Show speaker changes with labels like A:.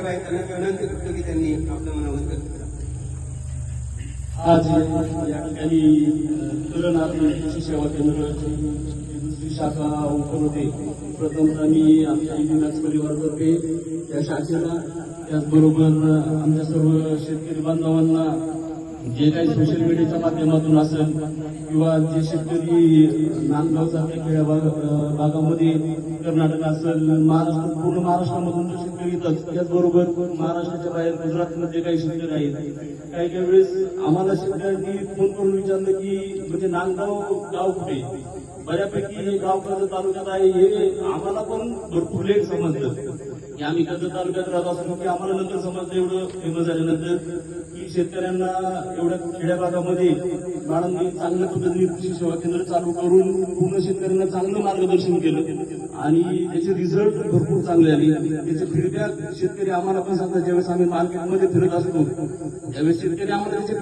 A: साहेब आहेत त्यांना विनंती करतो की त्यांनी आपल्या मनावर व्यक्त करा.
B: आज या ठिकाणी तरनाथ कृषी सेवा केंद्राची दुसरी शाखा ओपन होते. प्रथमतः मी आमच्या इंडियन परिवारातर्फे या शाखेला, त्याचबरोबर आमच्या सर्व शेतकरी बांधवांना जे काही सोशल मीडियाच्या माध्यमातून असेल किंवा जे शेतकरी नांदगावसारख्या खेड्या भागामध्ये कर्नाटक असेल, महाराष्ट्र, पूर्ण महाराष्ट्रामधून जो शेतकरी येतात, त्याचबरोबर महाराष्ट्राच्या बाहेर गुजरातमध्ये काही शेतकरी आहेत. काही काही वेळेस आम्हाला शेतकऱ्यांनी फोन करून विचारलं की म्हणजे नांदगाव गाव कुठे, बऱ्यापैकी हे गाव कर्जत तालुक्यात आहे हे आम्हाला पण भरपूर लेट समजलं की आम्ही कर्जत तालुक्यात राहत असतो की आम्हाला नंतर समजलं एवढं फेमस झाल्यानंतर की शेतकऱ्यांना एवढ्या खेड्या भागामध्ये मॅडमनी चांगल्या पद्धतीने कृषी सेवा केंद्र चालू करून पूर्ण शेतकऱ्यांना चांगलं मार्गदर्शन केलं आणि त्याचे रिझल्ट भरपूर चांगले आले. त्याचे फीडबॅक शेतकरी आम्हाला पण सांगतात. ज्यावेळेस आम्ही मार्केटमध्ये फिरत असतो त्यावेळेस शेतकरी आम्हाला त्याचे